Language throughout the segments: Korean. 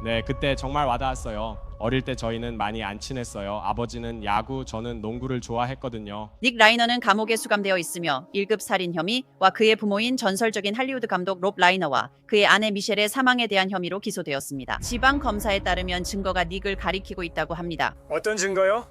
네, 그때 정말 와닿았어요. 어릴 때 저희는 많이 안 친했어요. 아버지는 야구, 저는 농구를 좋아했거든요. 닉 라이너는 감옥에 수감되어 있으며 1급 살인 혐의와 그의 부모인 전설적인 할리우드 감독 롭 라이너와 그의 아내 미셸의 사망에 대한 혐의로 기소되었습니다. 지방 검사에 따르면 증거가 닉을 가리키고 있다고 합니다. 어떤 증거요?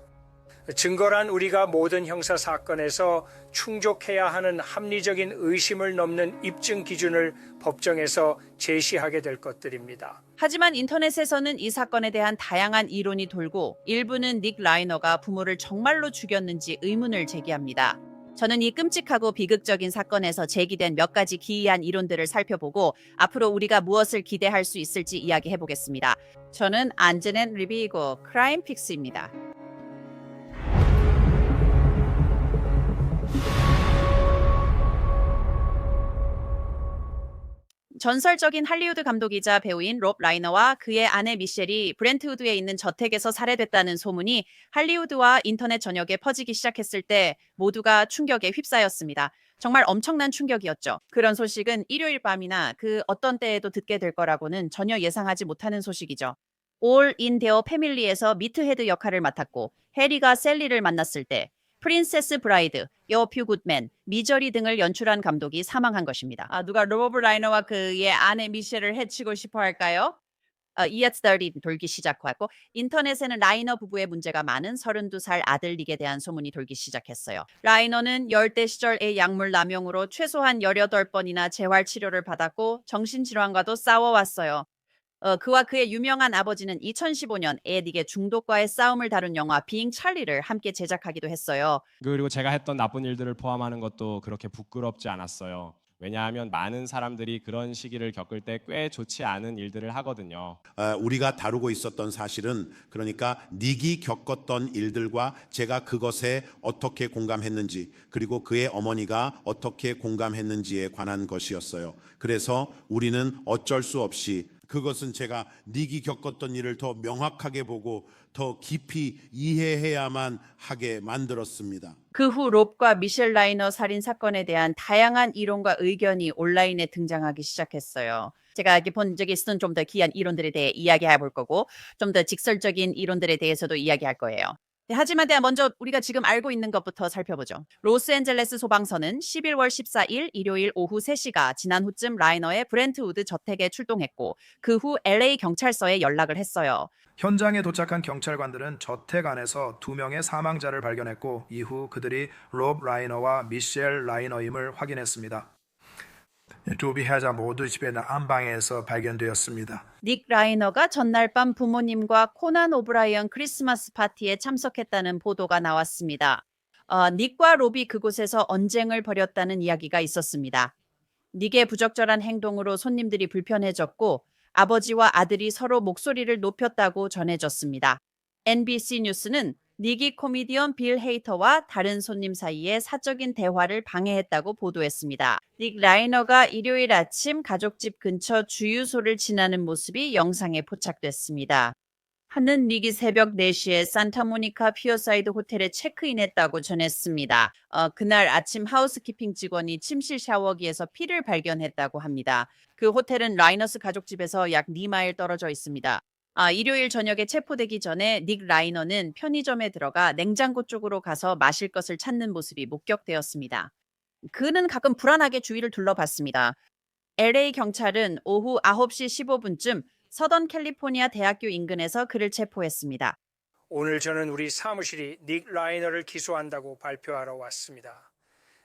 증거란 우리가 모든 형사 사건에서 충족해야 하는 합리적인 의심을 넘는 입증 기준을 법정에서 제시하게 될 것들입니다. 하지만 인터넷에서는 이 사건에 대한 다양한 이론이 돌고 일부는 닉 라이너가 부모를 정말로 죽였는지 의문을 제기합니다. 저는 이 끔찍하고 비극적인 사건에서 제기된 몇 가지 기이한 이론들을 살펴보고 앞으로 우리가 무엇을 기대할 수 있을지 이야기해 보겠습니다. 저는 안제넷 리비이고 크라임 픽스입니다. 전설적인 할리우드 감독이자 배우인 롭 라이너와 그의 아내 미셸이 브렌트우드에 있는 저택에서 살해됐다는 소문이 할리우드와 인터넷 전역에 퍼지기 시작했을 때 모두가 충격에 휩싸였습니다. 정말 엄청난 충격이었죠. 그런 소식은 일요일 밤이나 그 어떤 때에도 듣게 될 거라고는 전혀 예상하지 못하는 소식이죠. 올 인 데어 패밀리에서 미트 헤드 역할을 맡았고 해리가 셀리를 만났을 때 프린세스 브라이드, 여퓨 굿맨, 미저리 등을 연출한 감독이 사망한 것입니다. 누가 로버 라이너와 그의 아내 미셸을 해치고 싶어 할까요? ES30 돌기 시작하고 인터넷에는 라이너 부부의 문제가 많은 32살 아들 닉에 대한 소문이 돌기 시작했어요. 라이너는 열대 시절의 약물 남용으로 최소한 18번이나 재활 치료를 받았고 정신질환과도 싸워왔어요. 그와 그의 유명한 아버지는 2015년 닉의 중독과의 싸움을 다룬 영화 빙 찰리를 함께 제작하기도 했어요. 그리고 제가 했던 나쁜 일들을 포함하는 것도 그렇게 부끄럽지 않았어요. 왜냐하면 많은 사람들이 그런 시기를 겪을 때 꽤 좋지 않은 일들을 하거든요. 우리가 다루고 있었던 사실은 그러니까 닉이 겪었던 일들과 제가 그것에 어떻게 공감했는지 그리고 그의 어머니가 어떻게 공감했는지에 관한 것이었어요. 그래서 우리는 어쩔 수 없이 그것은 제가 닉이 겪었던 일을 더 명확하게 보고 더 깊이 이해해야만 하게 만들었습니다. 그 후 롭과 미셸 라이너 살인 사건에 대한 다양한 이론과 의견이 온라인에 등장하기 시작했어요. 제가 이렇게 본 적이 있었던 좀 더 기이한 이론들에 대해 이야기해 볼 거고 좀 더 직설적인 이론들에 대해서도 이야기할 거예요. 하지만 먼저 우리가 지금 알고 있는 것부터 살펴보죠. 로스앤젤레스 소방서는 11월 14일 일요일 오후 3시가 지난 후쯤 라이너의 브렌트우드 저택에 출동했고 그 후 LA 경찰서에 연락을 했어요. 현장에 도착한 경찰관들은 저택 안에서 2명의 사망자를 발견했고 이후 그들이 롭 라이너와 미셸 라이너임을 확인했습니다. 두 피해자 모두 집의 안방에서 발견되었습니다. 닉 라이너가 전날 밤 부모님과 코난 오브라이언 크리스마스 파티에 참석했다는 보도가 나왔습니다. 닉과 롭이 그곳에서 언쟁을 벌였다는 이야기가 있었습니다. 닉의 부적절한 행동으로 손님들이 불편해졌고 아버지와 아들이 서로 목소리를 높였다고 전해졌습니다. NBC 뉴스는 닉이 코미디언 빌 헤이터와 다른 손님 사이의 사적인 대화를 방해했다고 보도했습니다. 닉 라이너가 일요일 아침 가족집 근처 주유소를 지나는 모습이 영상에 포착됐습니다. 하는 닉이 새벽 4시에 산타모니카 피어사이드 호텔에 체크인했다고 전했습니다. 그날 아침 하우스키핑 직원이 침실 샤워기에서 피를 발견했다고 합니다. 그 호텔은 라이너스 가족집에서 약 4마일 떨어져 있습니다. 일요일 저녁에 체포되기 전에 닉 라이너는 편의점에 들어가 냉장고 쪽으로 가서 마실 것을 찾는 모습이 목격되었습니다. 그는 가끔 불안하게 주위를 둘러봤습니다. LA 경찰은 오후 9시 15분쯤 서던 캘리포니아 대학교 인근에서 그를 체포했습니다. 오늘 저는 우리 사무실이 닉 라이너를 기소한다고 발표하러 왔습니다.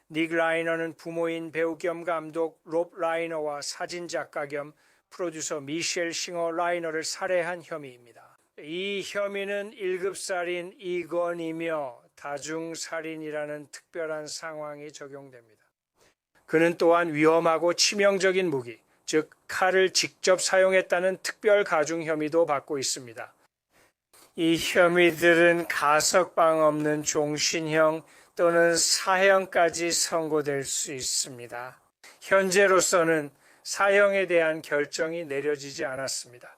닉 라이너는 부모인 배우 겸 감독 롭 라이너와 사진작가 겸 프로듀서 미셸 싱어 라이너를 살해한 혐의입니다. 이 혐의는 1급 살인 2건이며 다중살인이라는 특별한 상황이 적용됩니다. 그는 또한 위험하고 치명적인 무기, 즉 칼을 직접 사용했다는 특별 가중 혐의도 받고 있습니다. 이 혐의들은 가석방 없는 종신형 또는 사형까지 선고될 수 있습니다. 현재로서는 사형에 대한 결정이 내려지지 않았습니다.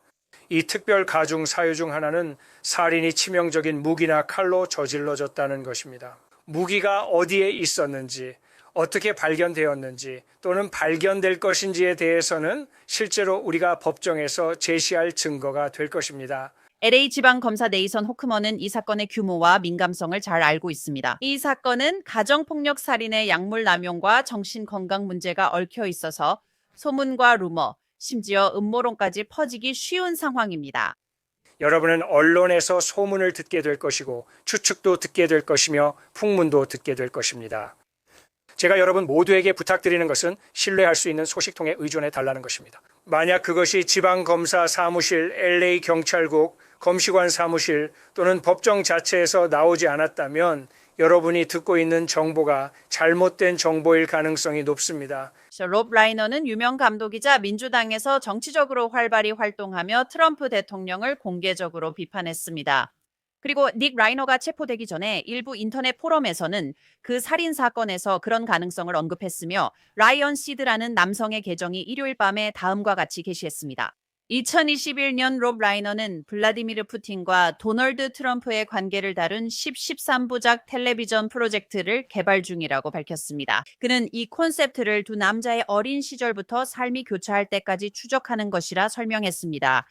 이 특별 가중 사유 중 하나는 살인이 치명적인 무기나 칼로 저질러졌다는 것입니다. 무기가 어디에 있었는지, 어떻게 발견되었는지 또는 발견될 것인지에 대해서는 실제로 우리가 법정에서 제시할 증거가 될 것입니다. LA 지방검사 네이선 호크먼은 이 사건의 규모와 민감성을 잘 알고 있습니다. 이 사건은 가정폭력 살인의 약물 남용과 정신건강 문제가 얽혀 있어서 소문과 루머, 심지어 음모론까지 퍼지기 쉬운 상황입니다. 여러분은 언론에서 소문을 듣게 될 것이고 추측도 듣게 될 것이며 풍문도 듣게 될 것입니다. 제가 여러분 모두에게 부탁드리는 것은 신뢰할 수 있는 소식통에 의존해 달라는 것입니다. 만약 그것이 지방검사 사무실, LA 경찰국, 검시관 사무실 또는 법정 자체에서 나오지 않았다면 여러분이 듣고 있는 정보가 잘못된 정보일 가능성이 높습니다. 롭 라이너는 유명 감독이자 민주당에서 정치적으로 활발히 활동하며 트럼프 대통령을 공개적으로 비판했습니다. 그리고 닉 라이너가 체포되기 전에 일부 인터넷 포럼에서는 그 살인 사건에서 그런 가능성을 언급했으며 라이언 시드라는 남성의 계정이 일요일 밤에 다음과 같이 게시했습니다. 2021년 롭 라이너는 블라디미르 푸틴과 도널드 트럼프의 관계를 다룬 13부작 텔레비전 프로젝트를 개발 중이라고 밝혔습니다. 그는 이 콘셉트를 두 남자의 어린 시절부터 삶이 교차할 때까지 추적하는 것이라 설명했습니다.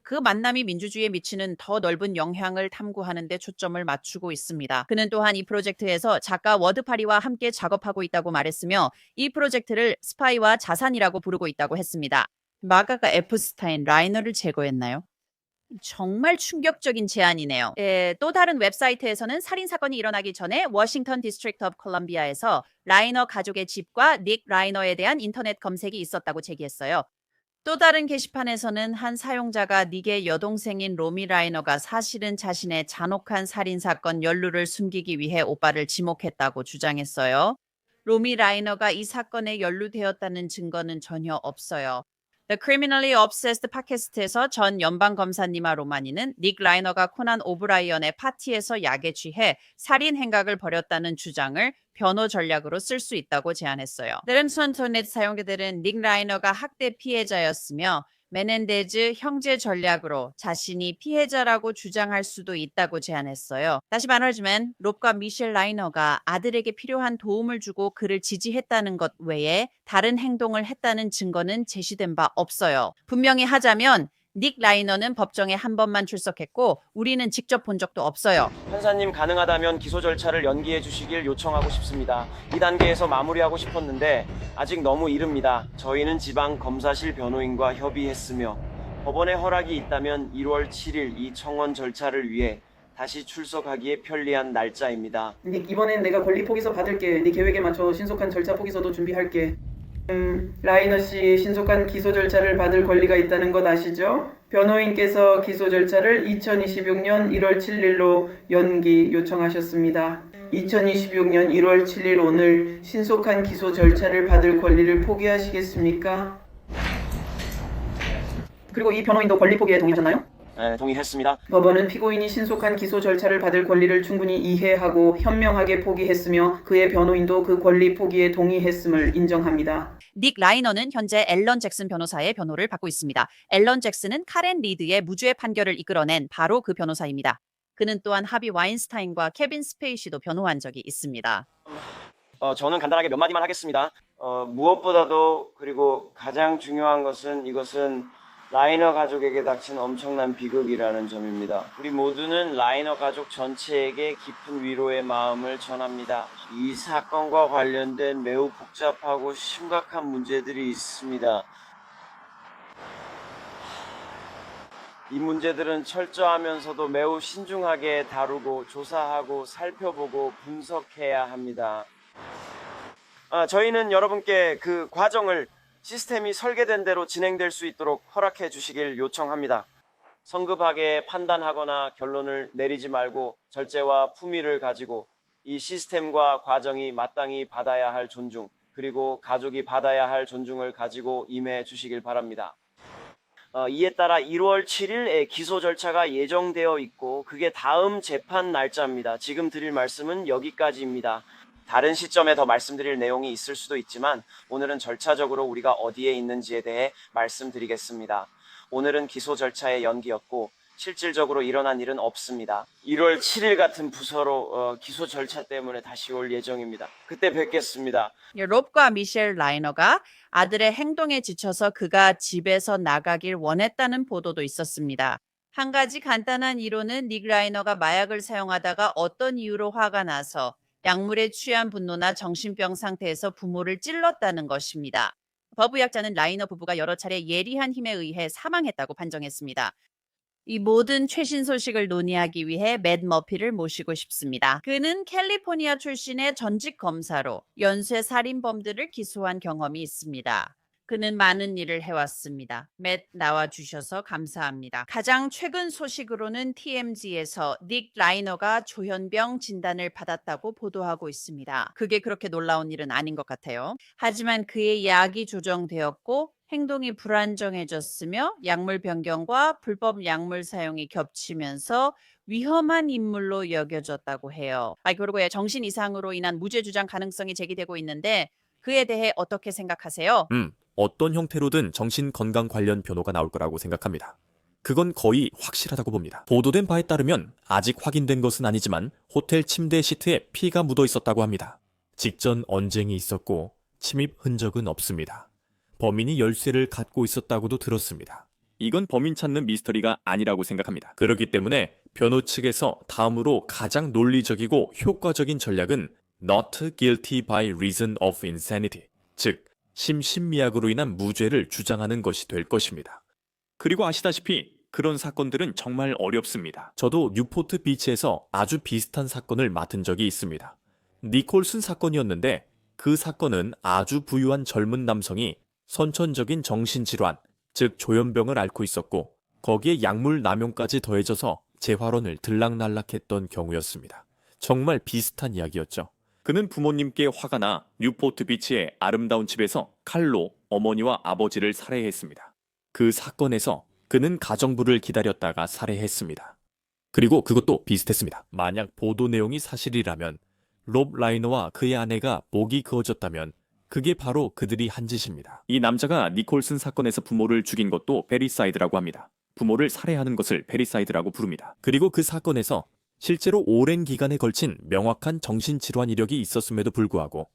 그 만남이 민주주의에 미치는 더 넓은 영향을 탐구하는 데 초점을 맞추고 있습니다. 그는 또한 이 프로젝트에서 작가 워드 파리와 함께 작업하고 있다고 말했으며 이 프로젝트를 스파이와 자산이라고 부르고 있다고 했습니다. 마가가 에프스타인 라이너를 제거했나요? 정말 충격적인 제안이네요. 또 다른 웹사이트에서는 살인사건이 일어나기 전에 워싱턴 디스트릭트 오브 콜럼비아에서 라이너 가족의 집과 닉 라이너에 대한 인터넷 검색이 있었다고 제기했어요. 또 다른 게시판에서는 한 사용자가 닉의 여동생인 로미 라이너가 사실은 자신의 잔혹한 살인사건 연루를 숨기기 위해 오빠를 지목했다고 주장했어요. 로미 라이너가 이 사건에 연루되었다는 증거는 전혀 없어요. The Criminally Obsessed 팟캐스트에서 전 연방검사님아 로마니는 닉 라이너가 코난 오브라이언의 파티에서 약에 취해 살인 행각을 벌였다는 주장을 변호 전략으로 쓸 수 있다고 제안했어요. 다른 인터넷 사용자들은 닉 라이너가 학대 피해자였으며 메넨데즈 형제 전략으로 자신이 피해자라고 주장할 수도 있다고 제안했어요. 다시 말하자면 롭과 미셸 라이너가 아들에게 필요한 도움을 주고 그를 지지했다는 것 외에 다른 행동을 했다는 증거는 제시된 바 없어요. 분명히 하자면 닉 라이너는 법정에 한 번만 출석했고 우리는 직접 본 적도 없어요. 판사님 가능하다면 기소 절차를 연기해 주시길 요청하고 싶습니다. 이 단계에서 마무리하고 싶었는데 아직 너무 이릅니다. 저희는 지방 검사실 변호인과 협의했으며 법원의 허락이 있다면 1월 7일 이 청원 절차를 위해 다시 출석하기에 편리한 날짜입니다. 닉, 이번엔 내가 권리 포기서 받을게. 네 계획에 맞춰 신속한 절차 포기서도 준비할게. 라이너 씨 신속한 기소 절차를 받을 권리가 있다는 것 아시죠? 변호인께서 기소 절차를 2026년 1월 7일로 연기 요청하셨습니다. 2026년 1월 7일 오늘 신속한 기소 절차를 받을 권리를 포기하시겠습니까? 그리고 이 변호인도 권리 포기에 동의하셨나요? 네, 동의했습니다. 법원은 피고인이 신속한 기소 절차를 받을 권리를 충분히 이해하고 현명하게 포기했으며 그의 변호인도 그 권리 포기에 동의했음을 인정합니다. 닉 라이너는 현재 앨런 잭슨 변호사의 변호를 받고 있습니다. 앨런 잭슨은 카렌 리드의 무죄 판결을 이끌어낸 바로 그 변호사입니다. 그는 또한 하비 와인스타인과 케빈 스페이시도 변호한 적이 있습니다. 저는 간단하게 몇 마디만 하겠습니다. 무엇보다도 그리고 가장 중요한 것은 이것은 라이너 가족에게 닥친 엄청난 비극이라는 점입니다. 우리 모두는 라이너 가족 전체에게 깊은 위로의 마음을 전합니다. 이 사건과 관련된 매우 복잡하고 심각한 문제들이 있습니다. 이 문제들은 철저하면서도 매우 신중하게 다루고 조사하고 살펴보고 분석해야 합니다. 저희는 여러분께 그 과정을 시스템이 설계된 대로 진행될 수 있도록 허락해 주시길 요청합니다. 성급하게 판단하거나 결론을 내리지 말고 절제와 품위를 가지고 이 시스템과 과정이 마땅히 받아야 할 존중, 그리고 가족이 받아야 할 존중을 가지고 임해 주시길 바랍니다. 이에 따라 1월 7일에 기소 절차가 예정되어 있고 그게 다음 재판 날짜입니다. 지금 드릴 말씀은 여기까지입니다. 다른 시점에 더 말씀드릴 내용이 있을 수도 있지만 오늘은 절차적으로 우리가 어디에 있는지에 대해 말씀드리겠습니다. 오늘은 기소 절차의 연기였고 실질적으로 일어난 일은 없습니다. 1월 7일 같은 부서로 기소 절차 때문에 다시 올 예정입니다. 그때 뵙겠습니다. 롭과 미셸 라이너가 아들의 행동에 지쳐서 그가 집에서 나가길 원했다는 보도도 있었습니다. 한 가지 간단한 이론은 닉 라이너가 마약을 사용하다가 어떤 이유로 화가 나서 약물에 취한 분노나 정신병 상태에서 부모를 찔렀다는 것입니다. 법의학자는 라이너 부부가 여러 차례 예리한 힘에 의해 사망했다고 판정했습니다. 이 모든 최신 소식을 논의하기 위해 맷 머피를 모시고 싶습니다. 그는 캘리포니아 출신의 전직 검사로 연쇄 살인범들을 기소한 경험이 있습니다. 그는 많은 일을 해왔습니다. 맷 나와주셔서 감사합니다. 가장 최근 소식으로는 TMZ에서 닉 라이너가 조현병 진단을 받았다고 보도하고 있습니다. 그게 그렇게 놀라운 일은 아닌 것 같아요. 하지만 그의 약이 조정되었고 행동이 불안정해졌으며 약물 변경과 불법 약물 사용이 겹치면서 위험한 인물로 여겨졌다고 해요. 그리고 정신 이상으로 인한 무죄 주장 가능성이 제기되고 있는데 그에 대해 어떻게 생각하세요? 어떤 형태로든 정신 건강 관련 변호가 나올 거라고 생각합니다. 그건 거의 확실하다고 봅니다. 보도된 바에 따르면 아직 확인된 것은 아니지만 호텔 침대 시트에 피가 묻어 있었다고 합니다. 직전 언쟁이 있었고 침입 흔적은 없습니다. 범인이 열쇠를 갖고 있었다고도 들었습니다. 이건 범인 찾는 미스터리가 아니라고 생각합니다. 그렇기 때문에 변호 측에서 다음으로 가장 논리적이고 효과적인 전략은 not guilty by reason of insanity, 즉 심신미약으로 인한 무죄를 주장하는 것이 될 것입니다. 그리고 아시다시피 그런 사건들은 정말 어렵습니다. 저도 뉴포트 비치에서 아주 비슷한 사건을 맡은 적이 있습니다. 니콜슨 사건이었는데 그 사건은 아주 부유한 젊은 남성이 선천적인 정신질환, 즉 조현병을 앓고 있었고 거기에 약물 남용까지 더해져서 재활원을 들락날락했던 경우였습니다. 정말 비슷한 이야기였죠. 그는 부모님께 화가 나 뉴포트 비치의 아름다운 집에서 칼로 어머니와 아버지를 살해했습니다. 그 사건에서 그는 가정부를 기다렸다가 살해했습니다. 그리고 그것도 비슷했습니다. 만약 보도 내용이 사실이라면 롭 라이너와 그의 아내가 목이 그어졌다면 그게 바로 그들이 한 짓입니다. 이 남자가 니콜슨 사건에서 부모를 죽인 것도 베리사이드라고 합니다. 부모를 살해하는 것을 베리사이드라고 부릅니다. 그리고 그 사건에서 실제로 오랜 기간에 걸친 명확한 정신질환 이력이 있었음에도 불구하고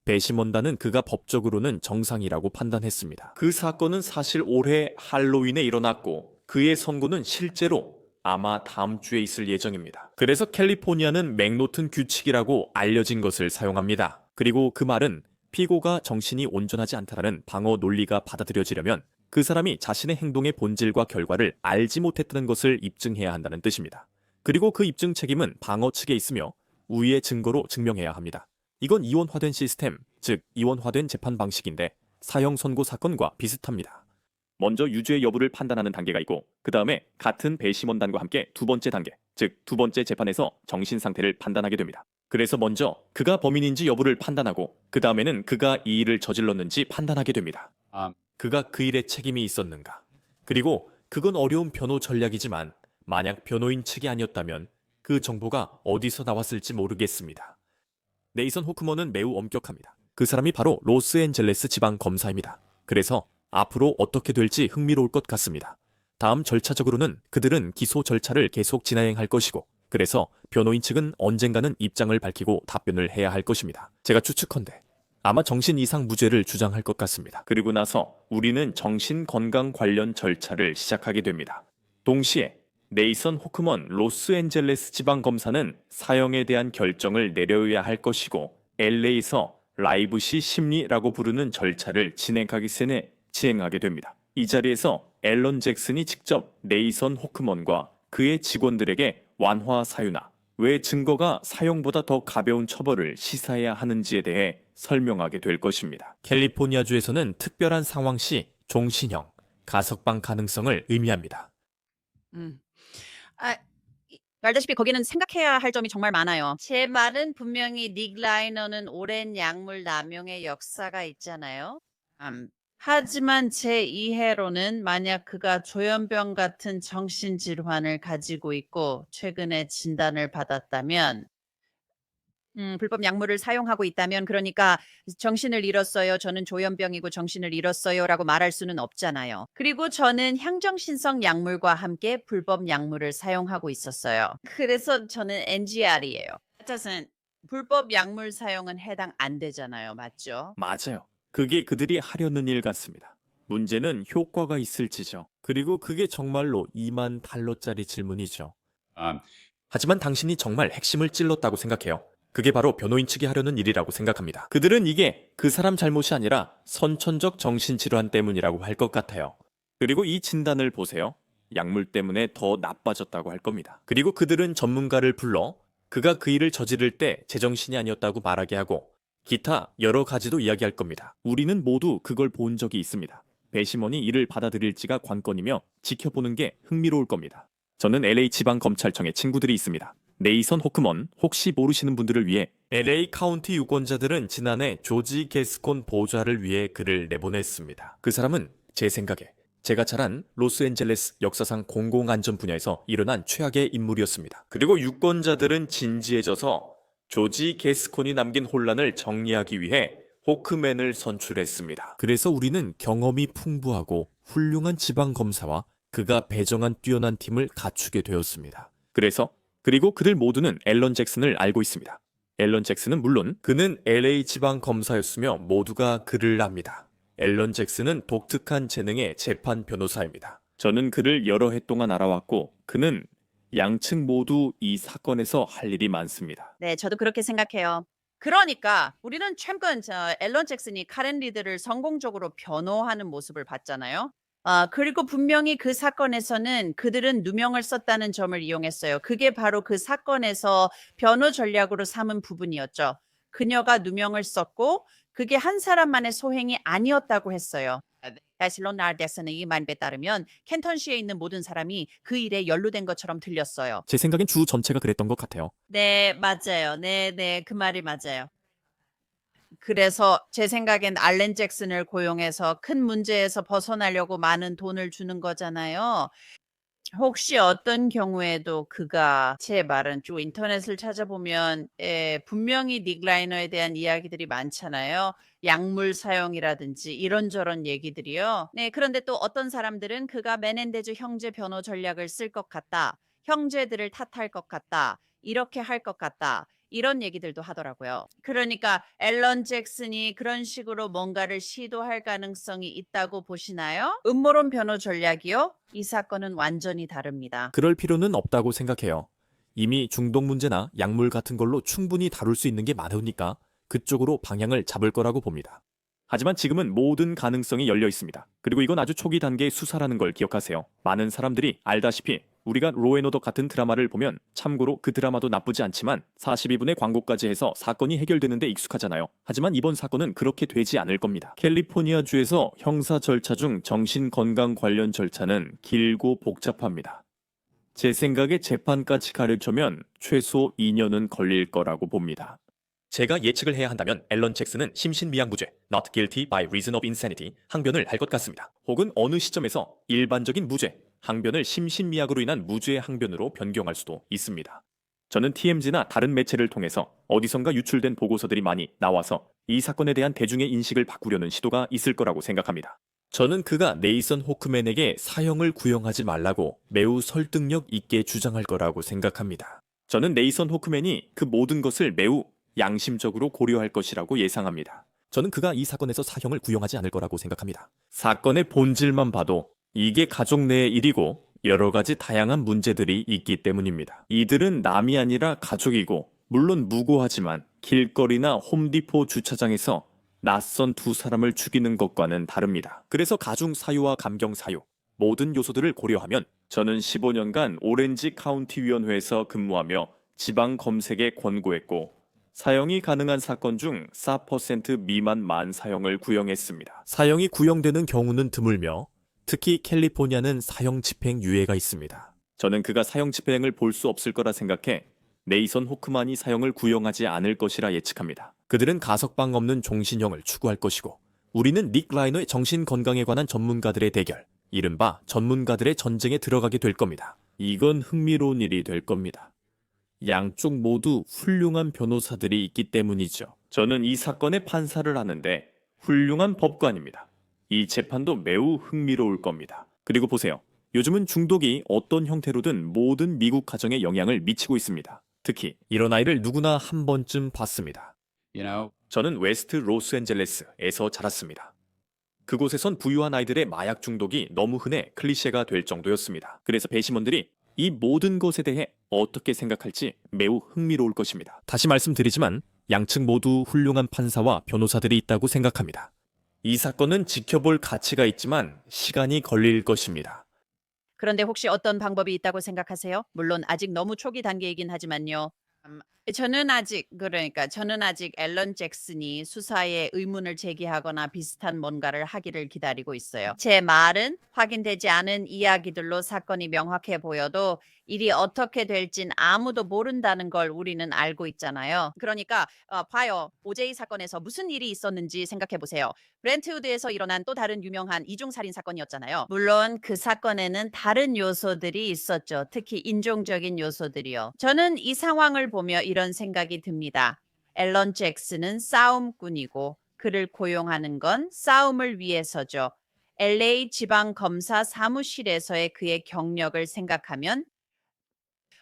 배심원단은 그가 법적으로는 정상이라고 판단했습니다. 그 사건은 사실 올해 할로윈에 일어났고 그의 선고는 실제로 아마 다음 주에 있을 예정입니다. 그래서 캘리포니아는 맥노튼 규칙이라고 알려진 것을 사용합니다. 그리고 그 말은 피고가 정신이 온전하지 않다라는 방어 논리가 받아들여지려면 그 사람이 자신의 행동의 본질과 결과를 알지 못했다는 것을 입증해야 한다는 뜻입니다. 그리고 그 입증 책임은 방어 측에 있으며 우위의 증거로 증명해야 합니다. 이건 이원화된 시스템, 즉 이원화된 재판 방식인데 사형 선고 사건과 비슷합니다. 먼저 유죄 여부를 판단하는 단계가 있고 그 다음에 같은 배심원단과 함께 두 번째 단계, 즉 두 번째 재판에서 정신 상태를 판단하게 됩니다. 그래서 먼저 그가 범인인지 여부를 판단하고 그 다음에는 그가 이 일을 저질렀는지 판단하게 됩니다. 그가 그 일에 책임이 있었는가? 그리고 그건 어려운 변호 전략이지만 만약 변호인 측이 아니었다면 그 정보가 어디서 나왔을지 모르겠습니다. 네이선 호크먼은 매우 엄격합니다. 그 사람이 바로 로스앤젤레스 지방 검사입니다. 그래서 앞으로 어떻게 될지 흥미로울 것 같습니다. 다음 절차적으로는 그들은 기소 절차를 계속 진행할 것이고 그래서 변호인 측은 언젠가는 입장을 밝히고 답변을 해야 할 것입니다. 제가 추측컨대 아마 정신 이상 무죄를 주장할 것 같습니다. 그리고 나서 우리는 정신 건강 관련 절차를 시작하게 됩니다. 동시에 네이선 호크먼 로스앤젤레스 지방검사는 사형에 대한 결정을 내려야 할 것이고 LA에서 라이브시 심리라고 부르는 절차를 진행하기 전에 시행하게 됩니다. 이 자리에서 앨런 잭슨이 직접 네이선 호크먼과 그의 직원들에게 완화 사유나 왜 증거가 사형보다 더 가벼운 처벌을 시사해야 하는지에 대해 설명하게 될 것입니다. 캘리포니아주에서는 특별한 상황 시 종신형, 가석방 가능성을 의미합니다. 알다시피 거기는 생각해야 할 점이 정말 많아요. 제 말은 분명히 닉 라이너는 오랜 약물 남용의 역사가 있잖아요. 하지만 제 이해로는 만약 그가 조현병 같은 정신질환을 가지고 있고 최근에 진단을 받았다면 불법 약물을 사용하고 있다면 그러니까 정신을 잃었어요. 저는 조현병이고 정신을 잃었어요라고 말할 수는 없잖아요. 그리고 저는 향정신성 약물과 함께 불법 약물을 사용하고 있었어요. 그래서 저는 NGR이에요. 불법 약물 사용은 해당 안 되잖아요. 맞죠? 맞아요. 그게 그들이 하려는 일 같습니다. 문제는 효과가 있을지죠. 그리고 그게 정말로 $20,000짜리 질문이죠. 하지만 당신이 정말 핵심을 찔렀다고 생각해요. 그게 바로 변호인 측이 하려는 일이라고 생각합니다. 그들은 이게 그 사람 잘못이 아니라 선천적 정신질환 때문이라고 할 것 같아요. 그리고 이 진단을 보세요. 약물 때문에 더 나빠졌다고 할 겁니다. 그리고 그들은 전문가를 불러 그가 그 일을 저지를 때 제정신이 아니었다고 말하게 하고 기타 여러 가지도 이야기할 겁니다. 우리는 모두 그걸 본 적이 있습니다. 배심원이 이를 받아들일지가 관건이며 지켜보는 게 흥미로울 겁니다. 저는 LA 지방검찰청에 친구들이 있습니다. 네이선 호크먼, 혹시 모르시는 분들을 위해 LA 카운티 유권자들은 지난해 조지 게스콘 보좌를 위해 글을 내보냈습니다. 그 사람은 제 생각에 제가 자란 로스앤젤레스 역사상 공공안전 분야에서 일어난 최악의 인물이었습니다. 그리고 유권자들은 진지해져서 조지 게스콘이 남긴 혼란을 정리하기 위해 호크맨을 선출했습니다. 그래서 우리는 경험이 풍부하고 훌륭한 지방검사와 그가 배정한 뛰어난 팀을 갖추게 되었습니다. 그리고 그들 모두는 앨런 잭슨을 알고 있습니다. 앨런 잭슨은 물론 그는 LA 지방검사였으며 모두가 그를 압니다. 앨런 잭슨은 독특한 재능의 재판 변호사입니다. 저는 그를 여러 해 동안 알아왔고 그는 양측 모두 이 사건에서 할 일이 많습니다. 네, 저도 그렇게 생각해요. 그러니까 우리는 최근 앨런 잭슨이 카렌 리드를 성공적으로 변호하는 모습을 봤잖아요. 그리고 분명히 그 사건에서는 그들은 누명을 썼다는 점을 이용했어요. 그게 바로 그 사건에서 변호 전략으로 삼은 부분이었죠. 그녀가 누명을 썼고 그게 한 사람만의 소행이 아니었다고 했어요. 앨런 잭슨의 말에 따르면 캔턴시에 있는 모든 사람이 그 일에 연루된 것처럼 들렸어요. 제 생각엔 주 전체가 그랬던 것 같아요. 네, 맞아요. 네, 그 말이 맞아요. 그래서 제 생각엔 알렌 잭슨을 고용해서 큰 문제에서 벗어나려고 많은 돈을 주는 거잖아요. 혹시 어떤 경우에도 그가 제 말은 쭉 인터넷을 찾아보면 분명히 닉 라이너에 대한 이야기들이 많잖아요. 약물 사용이라든지 이런저런 얘기들이요. 네, 그런데 또 어떤 사람들은 그가 메넨데즈 형제 변호 전략을 쓸 것 같다. 형제들을 탓할 것 같다. 이렇게 할 것 같다. 이런 얘기들도 하더라고요. 그러니까 앨런 잭슨이 그런 식으로 뭔가를 시도할 가능성이 있다고 보시나요? 음모론 변호 전략이요? 이 사건은 완전히 다릅니다. 그럴 필요는 없다고 생각해요. 이미 중독 문제나 약물 같은 걸로 충분히 다룰 수 있는 게 많으니까 그쪽으로 방향을 잡을 거라고 봅니다. 하지만 지금은 모든 가능성이 열려 있습니다. 그리고 이건 아주 초기 단계의 수사라는 걸 기억하세요. 많은 사람들이 알다시피 우리가 로앤오더 같은 드라마를 보면 참고로 그 드라마도 나쁘지 않지만 42분의 광고까지 해서 사건이 해결되는데 익숙하잖아요. 하지만 이번 사건은 그렇게 되지 않을 겁니다. 캘리포니아주에서 형사 절차 중 정신건강 관련 절차는 길고 복잡합니다. 제 생각에 재판까지 가려면 최소 2년은 걸릴 거라고 봅니다. 제가 예측을 해야 한다면 앨런 잭슨은 심신미약무죄 not guilty by reason of insanity 항변을 할 것 같습니다. 혹은 어느 시점에서 일반적인 무죄 항변을 심신미약으로 인한 무죄 항변으로 변경할 수도 있습니다. 저는 TMZ나 다른 매체를 통해서 어디선가 유출된 보고서들이 많이 나와서 이 사건에 대한 대중의 인식을 바꾸려는 시도가 있을 거라고 생각합니다. 저는 그가 네이선 호크맨에게 사형을 구형하지 말라고 매우 설득력 있게 주장할 거라고 생각합니다. 저는 네이선 호크맨이 그 모든 것을 매우 양심적으로 고려할 것이라고 예상합니다. 저는 그가 이 사건에서 사형을 구형하지 않을 거라고 생각합니다. 사건의 본질만 봐도 이게 가족 내의 일이고 여러 가지 다양한 문제들이 있기 때문입니다. 이들은 남이 아니라 가족이고 물론 무고하지만 길거리나 홈디포 주차장에서 낯선 두 사람을 죽이는 것과는 다릅니다. 그래서 가중 사유와 감경 사유 모든 요소들을 고려하면 저는 15년간 오렌지 카운티 위원회에서 근무하며 지방 검색에 권고했고 사형이 가능한 사건 중 4% 미만 만사형을 구형했습니다. 사형이 구형되는 경우는 드물며 특히 캘리포니아는 사형 집행 유예가 있습니다. 저는 그가 사형 집행을 볼 수 없을 거라 생각해 네이선 호크만이 사형을 구형하지 않을 것이라 예측합니다. 그들은 가석방 없는 종신형을 추구할 것이고 우리는 닉 라이너의 정신 건강에 관한 전문가들의 대결, 이른바 전문가들의 전쟁에 들어가게 될 겁니다. 이건 흥미로운 일이 될 겁니다. 양쪽 모두 훌륭한 변호사들이 있기 때문이죠. 저는 이 사건의 판사를 하는데 훌륭한 법관입니다. 이 재판도 매우 흥미로울 겁니다. 그리고 보세요. 요즘은 중독이 어떤 형태로든 모든 미국 가정에 영향을 미치고 있습니다. 특히 이런 아이를 누구나 한 번쯤 봤습니다. 저는 웨스트 로스앤젤레스에서 자랐습니다. 그곳에선 부유한 아이들의 마약 중독이 너무 흔해 클리셰가 될 정도였습니다. 그래서 배심원들이 이 모든 것에 대해 어떻게 생각할지 매우 흥미로울 것입니다. 다시 말씀드리지만 양측 모두 훌륭한 판사와 변호사들이 있다고 생각합니다. 이 사건은 지켜볼 가치가 있지만 시간이 걸릴 것입니다. 그런데 혹시 어떤 방법이 있다고 생각하세요? 물론 아직 너무 초기 단계이긴 하지만요. 저는 아직 앨런 잭슨이 수사에 의문을 제기하거나 비슷한 뭔가를 하기를 기다리고 있어요. 제 말은 확인되지 않은 이야기들로 사건이 명확해 보여도 일이 어떻게 될진 아무도 모른다는 걸 우리는 알고 있잖아요. 그러니까 봐요. OJ 사건에서 무슨 일이 있었는지 생각해 보세요. 브렌트우드에서 일어난 또 다른 유명한 이중살인 사건이었잖아요. 물론 그 사건에는 다른 요소들이 있었죠. 특히 인종적인 요소들이요. 저는 이 상황을 보며 이런 생각이 듭니다. 앨런 잭슨은 싸움꾼이고 그를 고용하는 건 싸움을 위해서죠. LA 지방검사 사무실에서의 그의 경력을 생각하면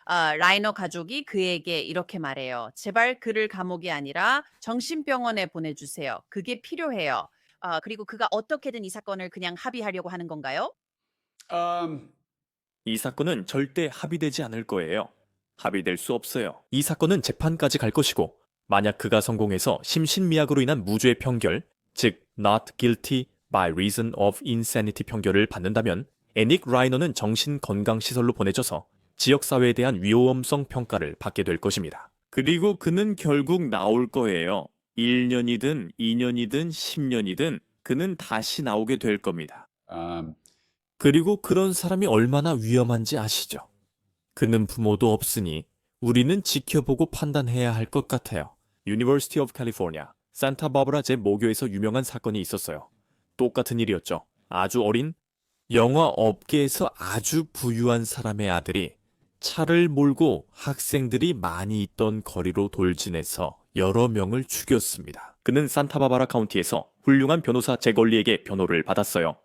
라이너 가족이 그에게 이렇게 말해요. 제발 그를 감옥이 아니라 정신병원에 보내주세요. 그게 필요해요. 그리고 그가 어떻게든 이 사건을 그냥 합의하려고 하는 건가요? 이 사건은 절대 합의되지 않을 거예요. 합의될 수 없어요. 이 사건은 재판까지 갈 것이고 만약 그가 성공해서 심신미약으로 인한 무죄 평결, 즉 not guilty by reason of insanity 평결을 받는다면 애닉 라이너는 정신건강시설로 보내져서 지역사회에 대한 위험성 평가를 받게 될 것입니다. 그리고 그는 결국 나올 거예요. 1년이든 2년이든 10년이든 그는 다시 나오게 될 겁니다. 그리고 그런 사람이 얼마나 위험한지 아시죠? 그는 부모도 없으니 우리는 지켜보고 판단해야 할 것 같아요. 유니버시티 오브 캘리포니아, 산타바바라 모교에서 유명한 사건이 있었어요. 똑같은 일이었죠. 아주 어린 영화 업계에서 아주 부유한 사람의 아들이 차를 몰고 학생들이 많이 있던 거리로 돌진해서 여러 명을 죽였습니다. 그는 산타바바라 카운티에서 훌륭한 변호사 제걸리에게 변호를 받았어요.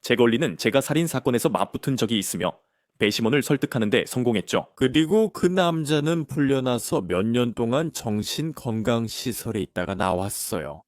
제걸리는 제가 살인 사건에서 맞붙은 적이 있으며 배심원을 설득하는데 성공했죠. 그리고 그 남자는 풀려나서 몇 년 동안 정신건강시설에 있다가 나왔어요.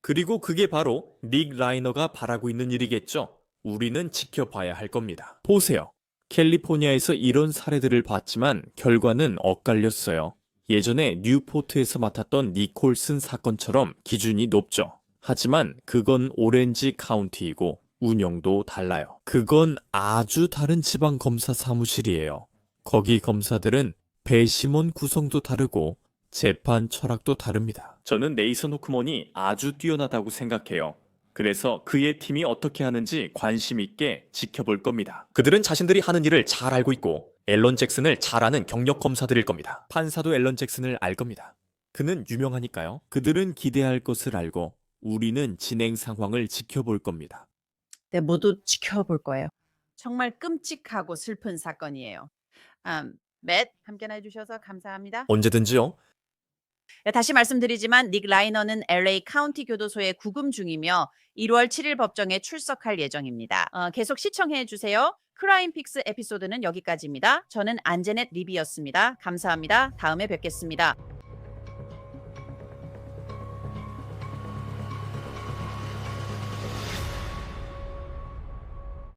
그리고 그게 바로 닉 라이너가 바라고 있는 일이겠죠. 우리는 지켜봐야 할 겁니다. 보세요. 캘리포니아에서 이런 사례들을 봤지만 결과는 엇갈렸어요. 예전에 뉴포트에서 맡았던 니콜슨 사건처럼 기준이 높죠. 하지만 그건 오렌지 카운티이고 운영도 달라요. 그건 아주 다른 지방검사 사무실이에요. 거기 검사들은 배심원 구성도 다르고 재판 철학도 다릅니다. 저는 네이선 호크먼이 아주 뛰어나다고 생각해요. 그래서 그의 팀이 어떻게 하는지 관심 있게 지켜볼 겁니다. 그들은 자신들이 하는 일을 잘 알고 있고 앨런 잭슨을 잘 아는 경력 검사들일 겁니다. 판사도 앨런 잭슨을 알 겁니다. 그는 유명하니까요. 그들은 기대할 것을 알고 우리는 진행 상황을 지켜볼 겁니다. 네, 모두 지켜볼 거예요. 정말 끔찍하고 슬픈 사건이에요. 맷, 함께나 해주셔서 감사합니다. 언제든지요. 네, 다시 말씀드리지만 닉 라이너는 LA 카운티 교도소에 구금 중이며 1월 7일 법정에 출석할 예정입니다. 계속 시청해 주세요. 크라임 픽스 에피소드는 여기까지입니다. 저는 안제넷 리비였습니다. 감사합니다. 다음에 뵙겠습니다.